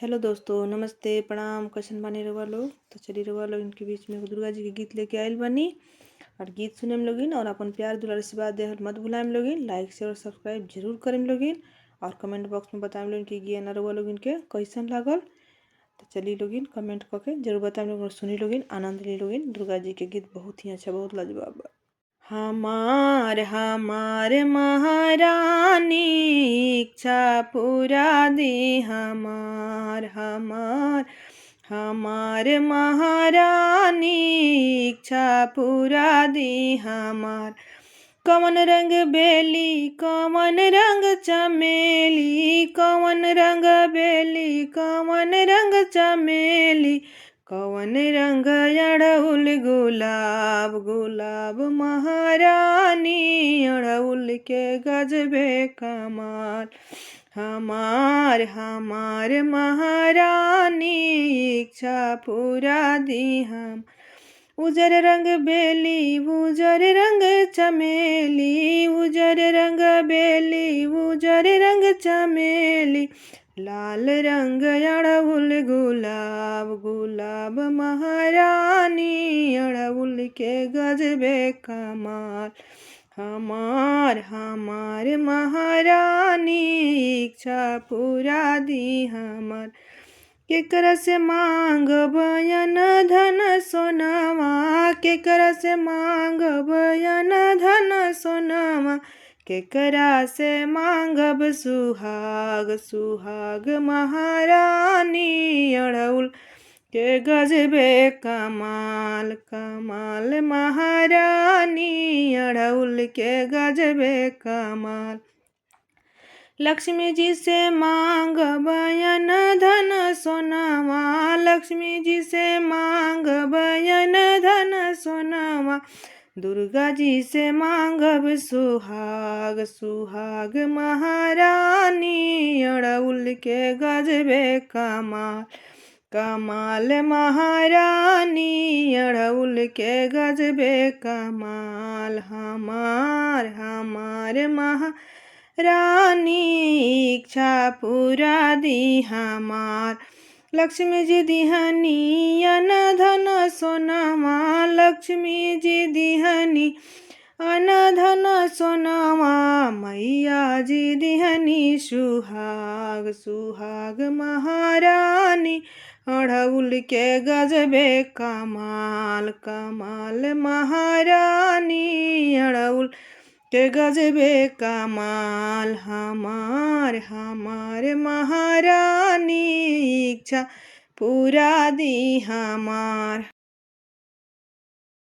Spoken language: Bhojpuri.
हेलो दोस्तों, नमस्ते, प्रणाम। कैसन बानी रउआ लोग? तो चलिए रउआ लोग इनके बीच में एगो दुर्गा जी के गीत लेके आइल बानी। और गीत सुने में लोगिन और अपन प्यार दुलार आशीर्वाद दे मत भुलाएम लोगिन। लाइक शेयर और सब्सक्राइब जरूर करें लोगिन। और कमेंट बॉक्स में बताएम लोगिन कि गाना रउआ लोगिन के कैसन लागल। तो चलिए लोगिन कमेंट करके जरूर बताएम लोगिन और सुनी लोगिन, आनंद ली लोगिन। दुर्गा जी के गीत बहुत ही अच्छा, बहुत लाजवाब बा। हमार हमार महारानी इच्छा पूरा दी। हमार हमार हमार महारानी इच्छा पूरा दी। हमार कवन रंग बेली कवन रंग चमेली, कवन रंग बेली कवन रंग चमेली, कवन रंग अड़हुल गुलाब गुलाब। महारानी अड़हुल के गजबे कमाल। हमार हमार महारानी इच्छा पूरा दी। हम उजर रंग बेली उजर रंग चमेली, उजर रंग बेली उजर रंग चमेली, लाल रंग अड़हुल गुलाब गुलाब। महारानी अड़हुल के गजबे कमाल। हमार हमार महारानी इच्छा पूरा दी। हमार केकरा से मांग बयन धन सोनावा, केकरा से मांग बयन धन सोनावा, केकरा से मांगब सुहाग सुहाग। महारानी अड़हुल के गजबे कमाल कमाल। महारानी अड़हुल के गजबे कमाल। लक्ष्मी जी से मांग बयन धन सोनावा, लक्ष्मी जी से मांग बयन धन सोनावा, दुर्गा जी से मांगब सुहाग सुहाग। महारानी अड़हुल के गजबे कमाल कमाल। महारानी अड़हुल के गजबे कमाल। हमार हमार महारानी इच्छा पूरा दी। हमार लक्ष्मी जी दिहनी अन धन सोनावा, लक्ष्मी जी दिहनी अन धन सोनावा, मैया जी दिहनी सुहाग सुहाग। महारानी अड़हुल के गजबे कमाल कमाल। महारानी अड़हुल के गजबे कमाल। हमार हमार महारानी इच्छा पूरा दी। हमार